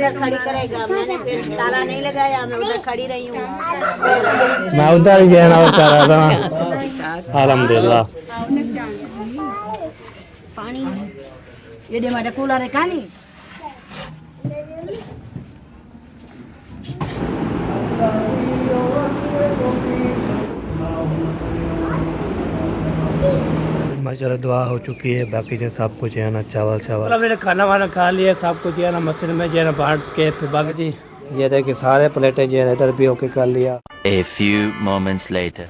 उधर खड़ी करेगा। मैंने फिर ताला नहीं लगाया, मैं उधर खड़ी रही हूँ। मैं उधर ही ना चाह रहा था। अल्हम्दुलिल्लाह। पानी ये दे मारे कूलर है कहानी। माशाल्लाह दुआ हो चुकी है, बाकी जो सब कुछ है ना चावल मैंने खाना वाना खा लिया, सब कुछ है ना मस्जिद में जो है ना बांट के फिर बाकी जी ये देखिए सारे प्लेटें जो है इधर भी होके कर लिया। A few moments later.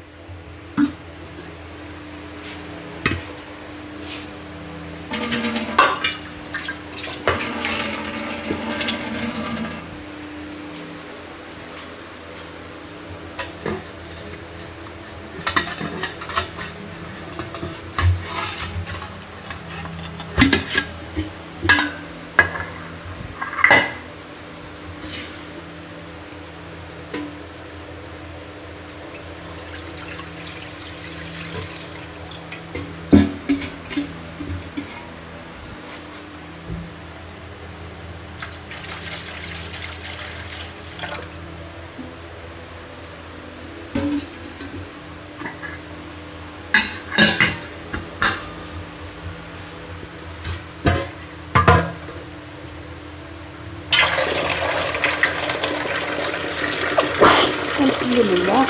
अल्हम्दुलिल्लाह।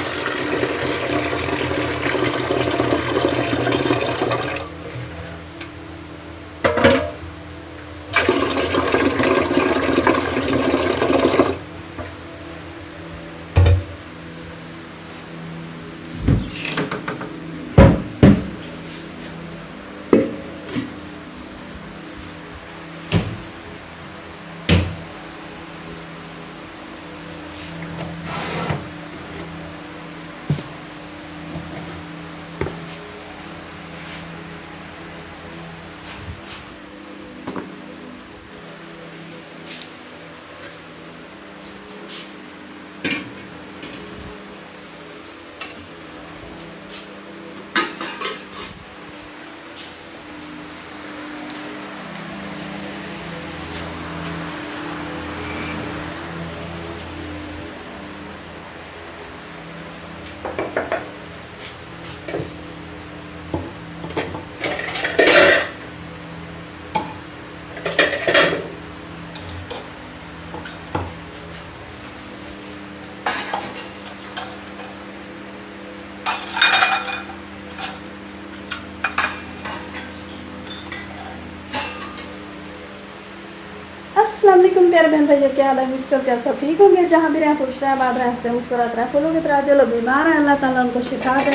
अस्सलाम वालेकुम प्यारे बहन भाइयों, क्या हाल है? उम्मीद करते हैं सब ठीक होंगे। जहाँ भी रहें खुश रहें, आबाद रहें, हंसे मुस्कुराते रहें। फूलों की तरह जो लोग बीमार हैं अल्लाह ताला उनको शिफा दे,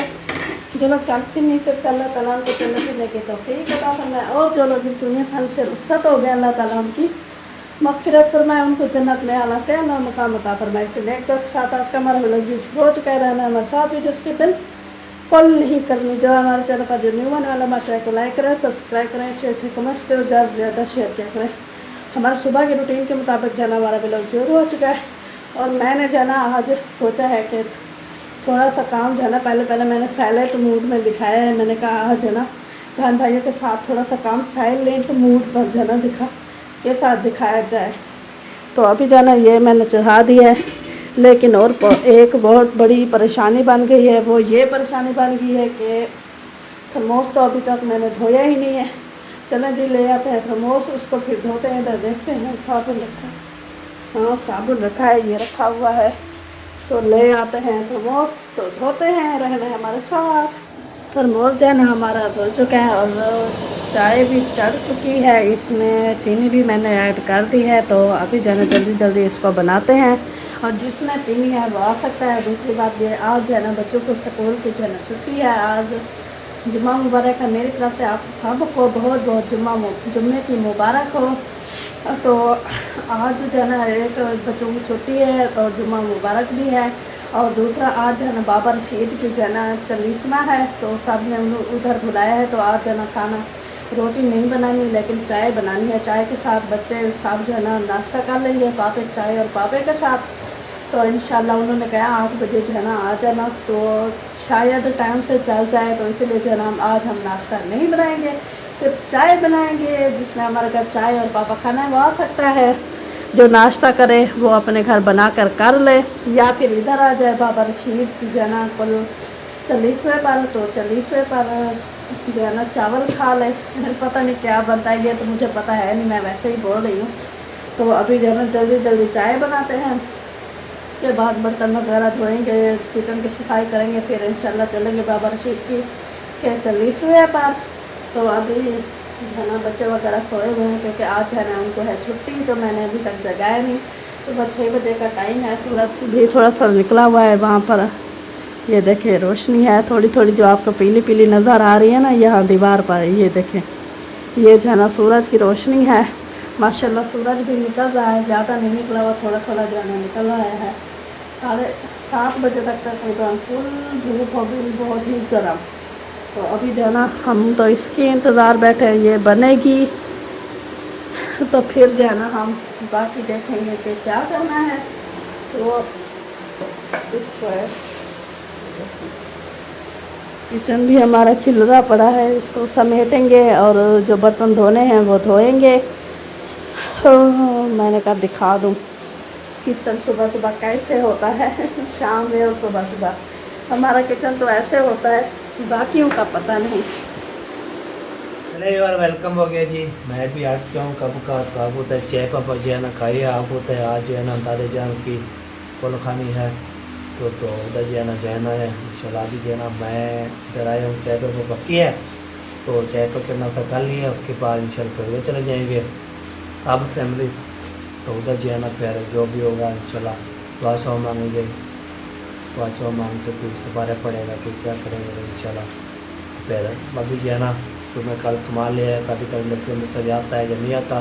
जो लोग चल फिर नहीं सकते अल्लाह ताला उनको चलने फिरने की तौफीक अता फरमाए, और जो लोग इस दुनिया फल से रुखसत हो गए अल्लाह ताला उनकी मग़फ़िरत फरमाए, उनको जन्नत में आला से अल्लाह मुकाम अता फरमाए। इसलिए एक तो साथ आज का हमारा व्लॉग हो चुका है। रहना हमारे साथ वीडियो के बिल कॉल नहीं करनी। जो हमारे चैनल पर जो न्यू आने वाला हमारे चैनल को लाइक करें, सब्सक्राइब करें, अच्छे अच्छे कमेंट्स करें, ज़्यादा से ज़्यादा शेयर किया करें। हमारा सुबह के रूटीन के मुताबिक जो है ना हमारा व्लॉग जोर हो चुका है, और मैंने जो है ना आज सोचा है कि थोड़ा सा काम जो है ना पहले मैंने साइलेंट मूड में दिखाया है। मैंने कहा आज जो है ना बहन भाइयों के साथ थोड़ा सा काम साइलेंट मूड पर जो है ना के साथ दिखाया जाए। तो अभी जो है ना ये मैंने चढ़ा दिया है, लेकिन और एक बहुत बड़ी परेशानी बन गई है। वो ये परेशानी बन गई है कि थर्मोस तो अभी तक मैंने धोया ही नहीं है। चलें जी ले आते हैं थर्मोस, उसको फिर धोते हैं। इधर देखते हैं साबुन रखा है, हाँ साबुन रखा है, ये रखा हुआ है। तो ले आते हैं थर्मोस, तो धोते हैं। रहना हमारे साथ। थर्मोस जो है ना हमारा धो चुका है, और चाय भी चढ़ चुकी है, इसमें चीनी भी मैंने ऐड कर दी है। तो अभी जो है ना जल्दी जल्दी इसको बनाते हैं, और जिसने पीनी है वो आ सकता है। दूसरी बात ये आज जो है ना बच्चों को स्कूल की जो है ना छुट्टी है, आज जुम्मा मुबारक है। मेरी तरफ से आप सबको बहुत बहुत जुम्मे की मुबारक हो। तो आज जो है ना एक बच्चों की छुट्टी है और जुम्मा मुबारक भी है, और दूसरा आज जो है ना बाबा रशीद की जो है ना 40वां है, तो सब ने उधर बुलाया है। तो आज जो है ना खाना रोटी नहीं बनानी, लेकिन चाय बनानी है। चाय के साथ बच्चे सब जो है ना नाश्ता कर लेंगे, पापे चाय और पापे के साथ। तो इंशाल्लाह उन्होंने कहा 8 बजे जो है ना आ जाना, तो शायद टाइम से चल जाए। तो इसलिए जो है ना आज हम नाश्ता नहीं बनाएंगे, सिर्फ चाय बनाएंगे। जिसमें हमारे घर चाय और पापा खाना है वो आ सकता है। जो नाश्ता करे वो अपने घर बना कर ले, या फिर इधर आ जाए बाबा रशीद जो है ना कुल 40वें पर, तो 40वें पर जो है ना चावल खा ले। पता नहीं क्या बनता है, ये तो मुझे पता है नहीं, मैं वैसे ही बोल रही हूँ। तो अभी जो है ना जल्दी जल्दी चाय बनाते हैं, उसके बाद बर्तन वगैरह धोएंगे, किचन की सफाई करेंगे, फिर इंशाल्लाह चलेंगे बाबा रशीद की के 40वें पर। तो अभी है ना बच्चे वगैरह सोए हुए हैं क्योंकि आज है ना उनको है छुट्टी, तो मैंने अभी तक जगाया नहीं। सुबह 6 बजे का टाइम है, सूरज भी थोड़ा सा निकला हुआ है वहाँ पर। ये देखें रोशनी है थोड़ी थोड़ी जो आपको पीली पीली नज़र आ रही है ना यहाँ दीवार पर, ये देखें, ये जो है ना सूरज की रोशनी है। माशाल्लाह सूरज भी निकल रहा है, ज़्यादा नहीं निकला हुआ, थोड़ा थोड़ा जो है ना निकल रहा है। 7:30 बजे तक तकरीबन फुल धूप होगी, बहुत ही गर्म। तो अभी जो है ना हम तो इसके इंतज़ार बैठे हैं, ये बनेगी तो फिर जो है ना हम बाकी देखेंगे कि क्या करना है। तो इसको किचन भी हमारा खिलरा पड़ा है, इसको समेटेंगे और जो बर्तन धोने हैं वो धोएंगे। मैंने कहा दिखा दूँ किचन सुबह सुबह कैसे होता है शाम में और सुबह सुबह हमारा किचन तो ऐसे होता है, बाकियों का पता नहीं। चले यार वेलकम हो गया जी। मैं भी आज क्यों कब का कब होता है चाय पापा जो है ना खाइए आप होता है। आज जो है ना दादा जान की फल खानी है तो उधर जो है ना जाना है इंशाल्लाह। भी जो है ना मैं इधर आया हूँ, चाय पर पक्की है तो चाय पर करना सा कर लिया, उसके बाद इंशाल्लाह फिर चले जाएंगे सब फैमिली। तो उधर जो है ना फिर जो भी होगा इंशाल्लाह दुआ सौ मांगेंगे, दुआ सौ मांगते फिर सवारा पड़ेगा फिर क्या करेंगे इंशाल्लाह। फिर अभी जो है ना तो मैं कल कमा लिया, कभी कभी लड़कियों में सज आता है जब नहीं आता,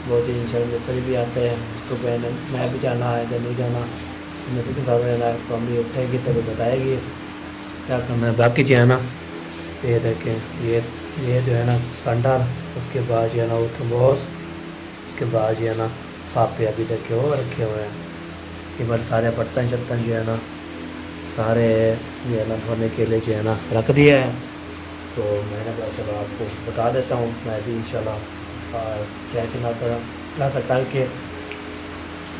वो चीज़ इंशाल्लाह मिस्त्री भी आते हैं, उसको पहले मैं भी जाना है जब नहीं जाना मिस्त्री के साथ रहना है। तो अम्मी उठेगी तभी बताएगी क्या करना है। बाकी जो है ना ये देखें ये जो है ना संडाल, उसके बाद जो है ना उठ बॉस, उसके बाद जो है ना पापे अभी देखे वो रखे हुए हैं। उसके बाद सारे बर्तन शर्तन जो है ना सारे जो है ना धोने के लिए जो है ना रख दिया है। तो मैंने कहा चलो आपको बता देता हूँ, मैं भी इंशाल्लाह क्या नाश्ता करके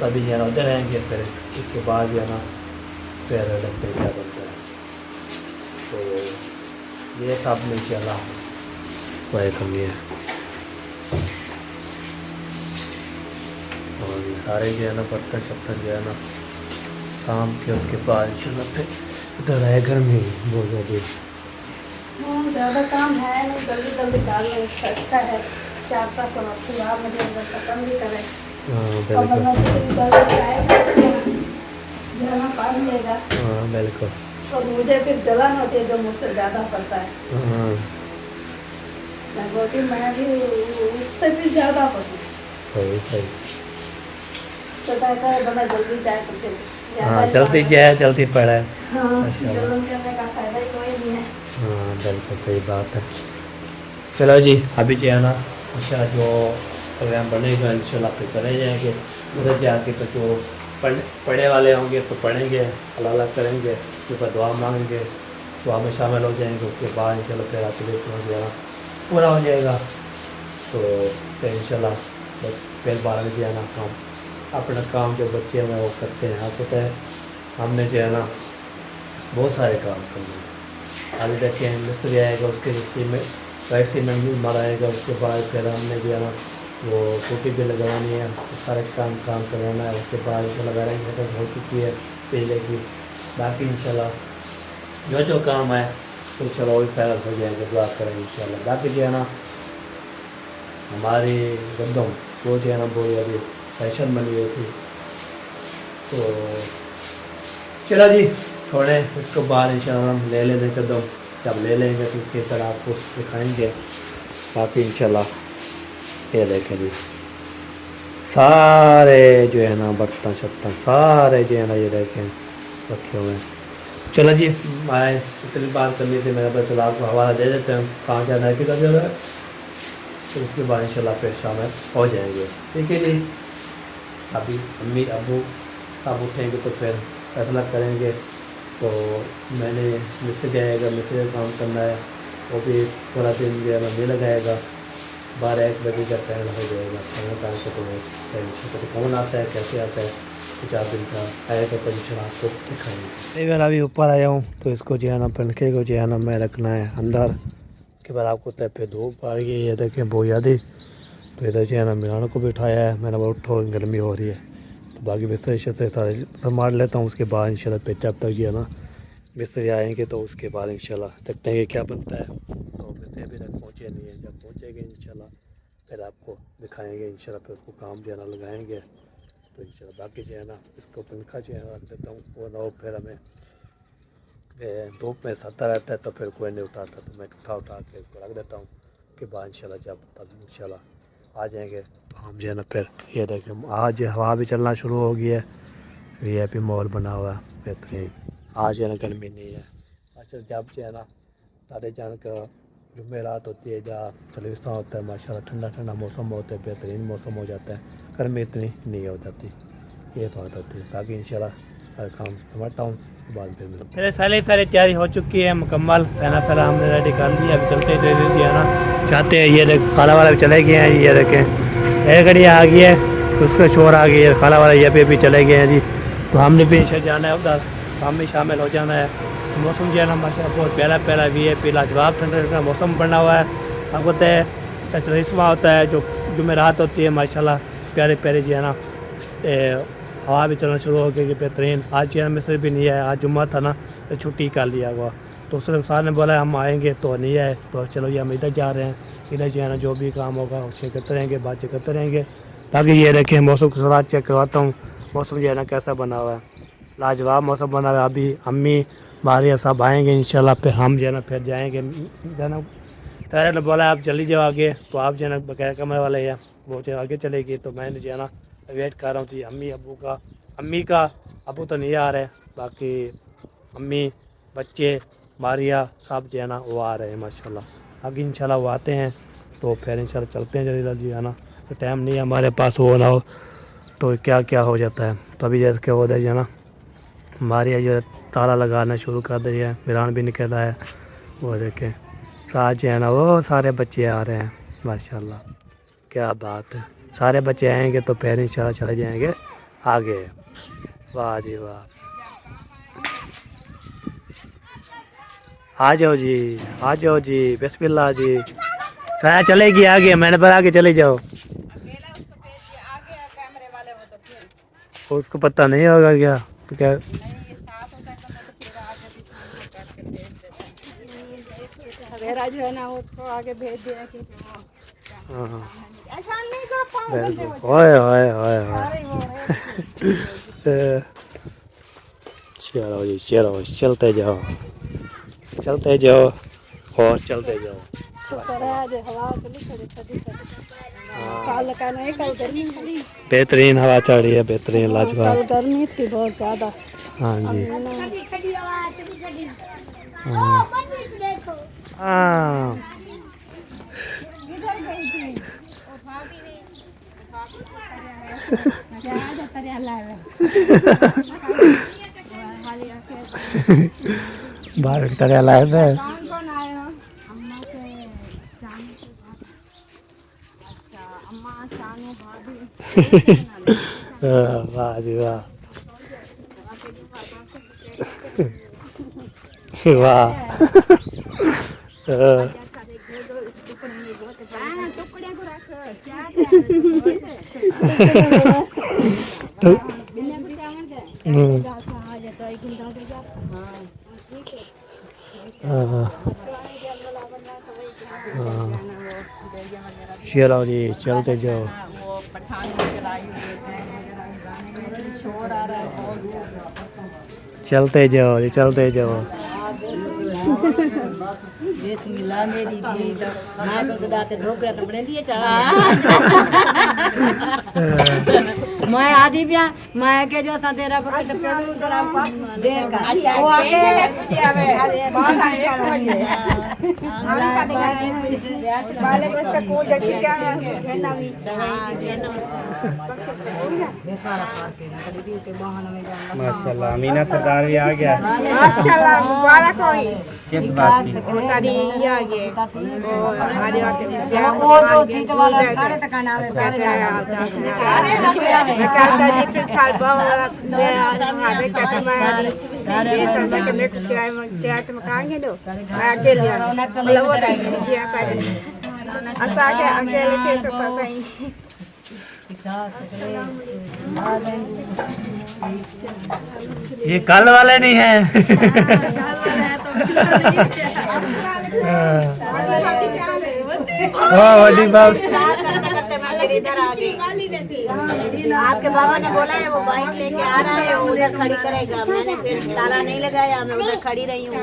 अभी जो है ना उधर रहेंगे। फिर इसके बाद जो है ना फिर लगते क्या बनता है। तो ये सब में इंशाल्लाह कोई कमी है। और ये सारे जो है ना बर्तन शर्तन जो है ना शाम के उसके बाद इंशाल्लाह फिर उधर आए घर में बहुत ज़्यादा काम है नहीं, जल्दी जल्दी डाल लें, अच्छा है क्या आपका खुला मुझे अंदर पसंद भी करे। हाँ पानी लेगा बिल्कुल। तो मुझे फिर जलन होती है जो मुझसे ज़्यादा पड़ता है। मैं बोलती मैं भी उससे भी ज़्यादा पसंद सही तो कहता है बड़ा जल्दी जाए तो फिर जल्दी जाए जल्दी पड़े। हाँ जलन करने का फ़ायदा ही कोई नहीं है। हाँ बिल्कुल सही बात है। चलो जी अभी जो है ना अच्छा जो प्रोग्राम बनेगा इंशाल्लाह फिर चले जाएंगे उधर जाके। तो जो पढ़ने वाले होंगे तो पढ़ेंगे, अल्लाह करेंगे, उसके बाद दुआ मांगेंगे, दुआ में शामिल हो जाएंगे। उसके बाद इंशाल्लाह फिर आपके जो है ना पूरा हो जाएगा। तो फिर इंशाल्लाह फिर 12 बजे है ना हम अपना काम जो बच्चे हैं वो करते हैं। आपको पता है हमने जो है ना बहुत सारे काम करने हैं। आगे देखें मिस्त्री आएगा, उसके हिस्से में वाइट सीमेंट भी मराएगा, उसके बाद फिर हमने जो है ना वो टूटी भी लगवानी है, सारे काम करवाना है। उसके बाद लगाने की खत्म हो चुकी है पहले की। बाकी इंशाल्लाह जो काम है तो चलो वही फाइनल हो जाएंगे, दुआ करेंगे इंशाल्लाह। बाकी जो है ना हमारी गंदम वो जो है ना वो अभी फैशन बनी हुई थी। तो चलो जी छोड़े, उसके बाद इंशाल्लाह हम ले लेंगे कदम, जब ले लेंगे तो उसके तरह आपको दिखाएंगे। बाकी इंशाल्लाह ये देखें जी सारे जो है ना बर्तन शर्तन सारे जो है ना ये देखें रखे हुए हैं। चलो जी मैं इतनी बात करनी थी, मैंने कहा चलो आपको हवाला दे देते हैं कहाँ जाना है किधर जाना है। तो उसके बाद इंशाल्लाह फिर शाम में हो जाएंगे। ठीक है जी। अभी अम्मी अबू सब उठेंगे तो फिर फैसला करेंगे। तो मैंने मिस्त्री जाएगा, मिस्त्री का काम करना है, वो भी पूरा दिन जो है ना नहीं लगाएगा। 12-1 बजे का ट्रेन हो जाएगा। टाइम से तो टेंशन तो कौन आता है, कैसे आता है, 4 दिन का आएगा टेंशन आपको दिखाएंगे। एक बार अभी ऊपर आया हूँ तो इसको जो है ना पंखे को जो है ना मैं रखना है अंदर के बाद आपको तय पे धूप आ गई है, देखें बहुत ज़्यादा। तो इधर जो है ना मिलान को बिठाया है, मैंने बोला उठो गर्मी हो रही है। तो बाकी बिस्तर शस्तर सारे संभाल लेता हूँ, उसके बाद इंशाल्लाह पे जब तक जो है ना मिस्त्री आएंगे तो उसके बाद इंशाल्लाह देखते हैं कि क्या बनता है। तो मिस्त्री अभी तक पहुँचे नहीं है, जब पहुँचेंगे इंशाल्लाह फिर आपको दिखाएंगे इंशाल्लाह, फिर उसको काम जो है ना लगाएंगे। तो इंशाल्लाह बाकी जो है ना इसको पंखा जो है रख देता हूँ, वो ना हो फिर हमें धूप में सता रहता है तो फिर कोई नहीं उठाता, तो मैं उठा के इसको रख देता हूँ कि बाद इंशाल्लाह जब तक इंशाल्लाह आ जाएंगे तो हम जो है ना फिर ये देखें आज हवा भी चलना शुरू हो गई है। ये भी माहौल बना हुआ है बेहतरीन, आज जो है ना गर्मी नहीं है। अच्छा जब जो है ना साढ़े चार का जुमेरात होती है जहाँ तलविस्तान होता है माशाल्लाह ठंडा ठंडा मौसम होता है, बेहतरीन मौसम हो जाता है, गर्मी इतनी नहीं हो जाती, ये बात होती है। बाकी इंशाल्लाह हर काम समझता हूँ, बाद फिर मिलूँ। मेरे सारी तैयारी हो चुकी है मुकम्मल, फैला हमने रेडी कर लिया, अभी चलते हैं जो है ना चाहते हैं। ये देख खाला वाला भी चले गए हैं, ये देखें एक गाड़ी आ गई है तो उसका शोर आ गई है, खाला वाला ये पे भी चले गए हैं जी। तो हमने भी इंशाल्लाह जाना है उधर, तो हम भी शामिल हो जाना है। मौसम जो है ना माशाल्लाह बहुत प्यारा VIP लाजवाब ठंडा ठंडा मौसम बना हुआ है। आपको तो चलिस्मा होता है जो जुमेरात होती है माशाल्लाह प्यारे जो है ना हवा भी चलना शुरू हो गई बेहतरीन। आज जो है मिस्र भी नहीं आया, आज जुम्मा था ना तो छुट्टी कर लिया हुआ, तो उसने सार ने बोला हम आएंगे तो नहीं आए। तो चलो ये हम इधर जा रहे हैं, इधर जो है ना जो भी काम होगा उससे करते रहेंगे, बातचीत करते रहेंगे। ताकि ये देखें मौसम के साथ चेक करवाता हूँ, मौसम जो है ना कैसा बना हुआ है, लाजवाब मौसम बना हुआ है। अभी अम्मी मारिया सब आएंगे इंशाल्लाह, फिर हम जो है ना फिर जाएंगे जो ना सारे ने बोला आप चली जाओ आगे, तो आप जो है ना बगैर कमरे वाले हैं वो जो आगे चलेगी। तो मैंने जो है ना वेट कर रहा हूँ थी अम्मी का अबू तो नहीं आ रहे, बाकी अम्मी बच्चे मारिया सब जो है ना वो आ रहे हैं माशाल्लाह। आगे इंशाल्लाह वो आते हैं तो फिर इंशाल्लाह चलते हैं जल्दी है ना, तो टाइम नहीं है हमारे पास वो ना हो तो क्या हो जाता है। तो अभी जैसे क्या होता है जो है ना मारिया जो ताला लगाना शुरू कर दी है, मिरान भी निकला है, वो देखें साथ जो है ना वो सारे बच्चे आ रहे हैं माशाल्लाह, क्या बात है। सारे बच्चे आएंगे तो फिर इंशाल्लाह चले जाएंगे आगे। वाह जी वाह, आ जाओ जी बिस्मिल्लाह जी। साया चलेगी आगे, मैंने पर आगे चले जाओ, उसको पता नहीं होगा क्या तो क्या सवेरा जो है ना उसको आगे भेज दिया कि ऐसा नहीं करो, पाँव गंदे हो जाएंगे। ओए चलो जी चलो चलते जाओ और चलते जाओ। शुक्र है आज हवा चली थोड़ी कल का नहीं, कल गर्मी थी, बेहतरीन हवा चल रही है, बेहतरीन लाजवाब। कल गर्मी थी बहुत ज़्यादा। हाँ जी हाँ बाहर तरह लाए थे। वाह जी वाह वाह चलो जी चलते जाओ। चलते जाओ जी चलते जाओ। बिस्मिल्लाह मेरी दी तो मैं तो गदाते ढोकरा तो बने दिए चाह मैं आदि बिया मैं के जो सा तेरा पर तो पेड़ू तेरा देर का वो आके मुझे आवे बहुत आए 1 बजे हम का वाले को को जगी क्या है ना भी माशाल्लाह अमीना सरदार भी आ गया। माशाल्लाह मुबारक हो। किस बात की? सारी ये आ गए वो हमारे वो जो तीत वाला सारे तकाना में सारे कहता जी फिर छाल बावला दे आगे कहता मैं ये समझ के मैं किराए के मकान है दो मैं अकेले मतलब वो किया पहले अंता के अकेले के तो पता ही ये कल वाले नहीं है। बड़ी बात। इधर आ गई। आपके बाबा ने बोला है वो बाइक लेके आ रहा है वो उधर खड़ी करेगा। मैंने फिर ताला नहीं लगाया, मैं उधर खड़ी रही हूँ।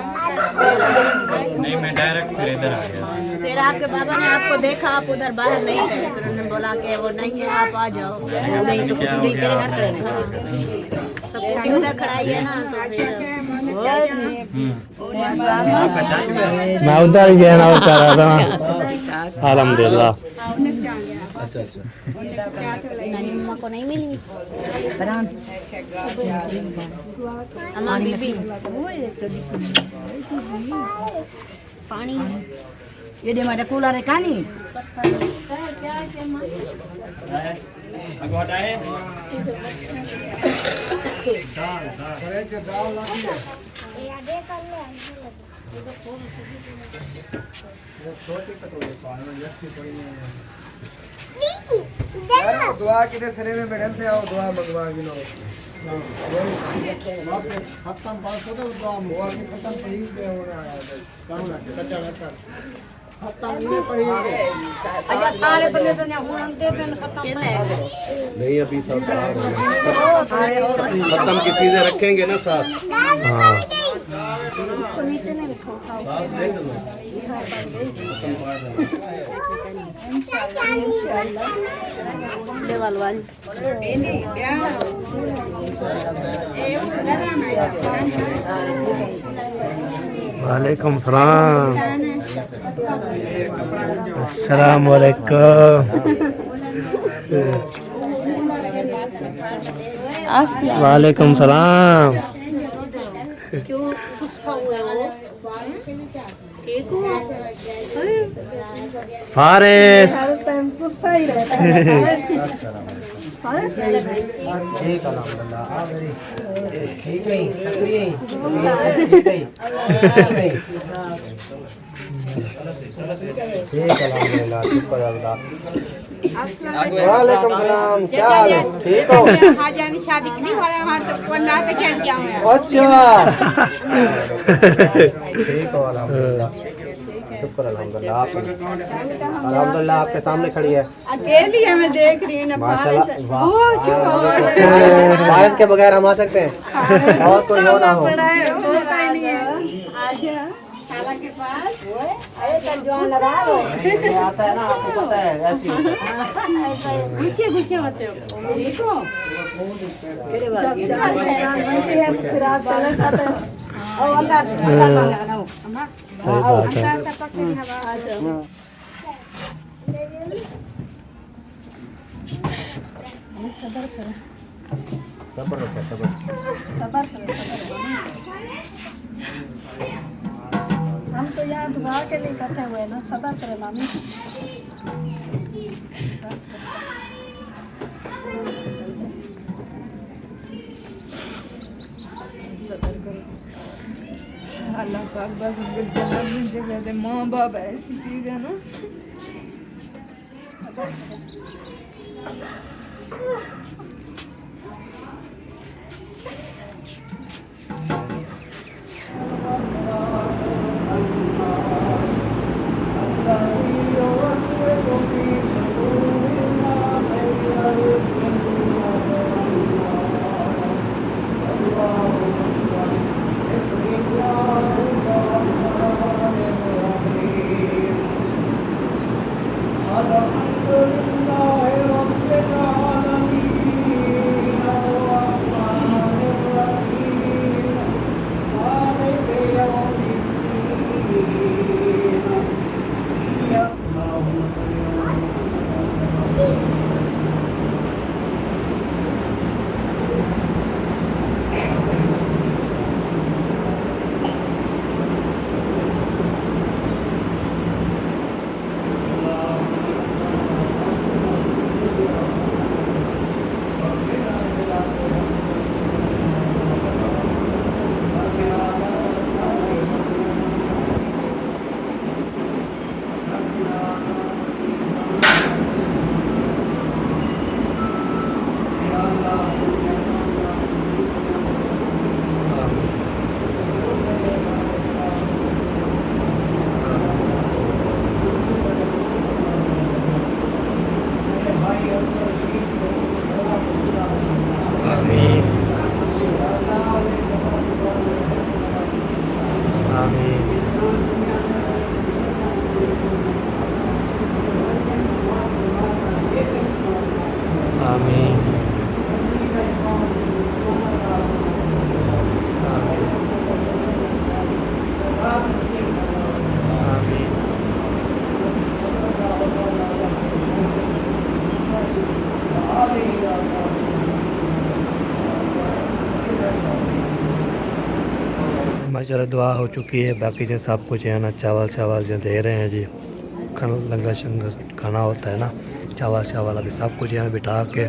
नहीं मैं डायरेक्ट इधर आ गया। फिर आपके बाबा ने आपको देखा, आप उधर बाहर नहीं थे, फिर उन्होंने बोला कि वो नहीं है आप आ जाओ। नहीं तो कुछ नहीं करेगा, तो कुछ उधर खड़ाई है ना तो फिर मैं उधर ही गया ना बेचारा था। अल्हम्दुलिल्लाह। अच्छा अच्छा नानी मम्मा को नहीं मिली अम्मा बीबी पानी ये दे मारे कूलर है कहानी आगे हटाए। दुआ किधर सरे में बैठे थे आओ दुआ मंगवा के लो खत्म पास हो तो दुआ हुआ कि खत्म पड़ी के होना आया कौन है कच्चा रहता खत्म नहीं पड़ी अच्छा सारे बंदे तो ना हुन दे देन खत्म नहीं अभी सब खत्म की चीजें रखेंगे ना साथ हाँ इसको नीचे नहीं रखो देवालवाल वालेकुम सलाम। अस्सलाम वालेकुम। वालेकुम सलाम। क्यों गुस्सा हुए वो ठीक हुआ फारिस हर टाइम गुस्सा ही रहता है ठीक अल्हम्दुलिल्लाह आ गई ठीक है ठीक अल्हम्दुलिल्लाह शुक्र अल्लाह। वालेकुम सलाम क्या हाल है ठीक हो? हाजा ने शादी की नहीं वाला वहां तो वरना तो क्या किया हुआ अच्छा ठीक हो अल्हम्दुलिल्लाह शुक्र अल्हम्दुलिल्लाह। आप अल्हम्दुलिल्लाह आपके सामने खड़ी है अकेली है मैं देख रही हूं ना माशाल्लाह फायज के बगैर हम आ सकते हैं और कोई हो ना हो होता ही नहीं है आजा खाला के पास ये आता है ना आपको पता है ऐसी गुस्से गुस्से होते हो ठीक हो जब जान बनती है तो फिर आप चले जाते हैं और अंदर सही बात है। सब्र रखो सब्र। हम तो यहाँ दुआ के लिए इकट्ठे हुए ना सबर करें मामी अल्लाह पाक बस जन्नत में जगह दे माँ बाप ऐसी चीज है ना अल्हम्दुलिल्लाह रब्बिल आलमीन। माशाल्लाह दुआ हो चुकी है। बाकी जो सब कुछ है ना चावल जो दे रहे हैं जी, लंगर शंगर खाना होता है ना, चावल अभी सब कुछ यहाँ बिठा के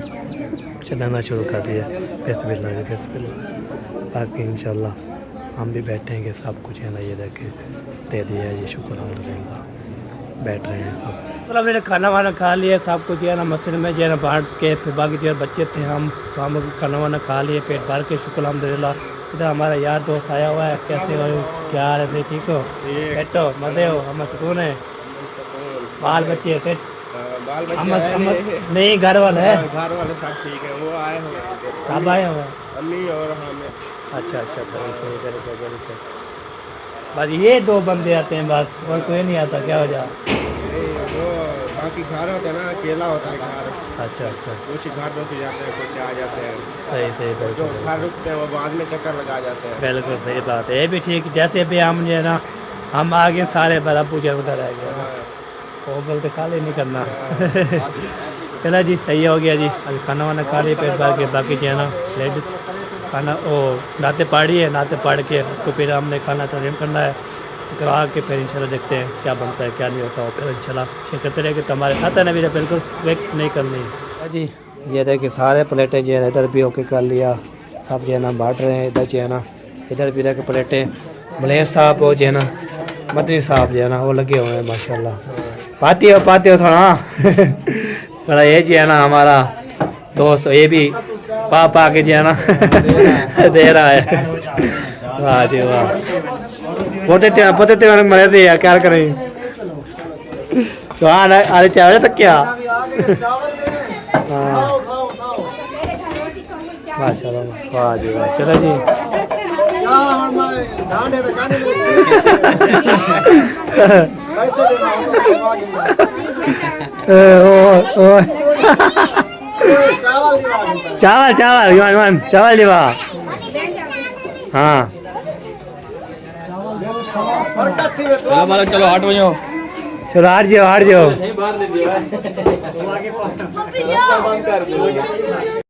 चलाना शुरू कर दिया। बिस्मिल्लाह जी बिस्मिल्लाह। बाकी इंशाल्लाह हम भी बैठेंगे, सब कुछ है ना ये देखे दे दिया जी, शुक्र अल्हम्दुलिल्लाह। बैठ रहे हैं सब। मतलब मैंने खाना वाना खा लिया, सब कुछ है ना मस्जिद में जो है ना बांट के, फिर बाकी जो बच्चे थे हम खाना वाना खा लिए पेट भर के, शुक्र अल्हम्दुलिल्लाह। इधर हमारा यार दोस्त आया हुआ है। कैसे हो, क्या हाल है, ठीक हो, बैठो मजे हो, हम सुकून है। बाल बच्चे फिर बाल बच्चे नहीं घर वाले है, घर वाले सब ठीक है, वो आए हुए सब आए हुए, अम्मी और हमें। अच्छा करो सही करो। बस ये 2 बंदे आते हैं बस, और कोई नहीं आता। क्या हो जा वो बाकी घर होते हैं ना, अकेला होता है घर। अच्छा कुछ घर रुक जाते हैं, कुछ आ जाते हैं। सही जो बिल्कुल घर रुकते हैं वो बाद में चक्कर लगा जाते हैं। बिल्कुल सही बात है। ये भी ठीक, जैसे भी हम जो है ना हम आगे सारे बड़ा पूछे उधर रह गया ना, वो बोलते खाली नहीं करना। चला जी सही हो गया जी। अभी खाना वाना खा लिया पेट भर के। बाकी जो है ना लेडीज खाना वो नाते पाड़ी है, नाते पाड़ के उसको फिर हमने खाना तैयार करना है, करवा के फिर इंशाल्लाह देखते हैं क्या बनता है क्या नहीं होता है। फिर इंशाल्लाह शेयर करते रहेंगे। तो हमारे साथ है ना, भी बिल्कुल वेट नहीं करनी जी। ये देखिए सारे प्लेटें जो है इधर भी होके कर लिया, सब जो है ना बांट रहे हैं। इधर जो है ना इधर भी रह के प्लेटें मलेर साहब वो जो है ना मदनी साहब जो है ना वो लगे हुए हैं माशाल्लाह। पाती हो थोड़ा बड़ा ये जो है ना हमारा दोस्त, ये भी पा के जो है ना दे रहा है। वाह जी वाह, पोते मरे थे यार, क्या करें। तो हाँ अरे चावल तक क्या माशाल्लाह। वाह जी वाह, चलो जी। चावल लिवा हाँ चलो मालिक चलो 8 बजे चलो हार जाओ।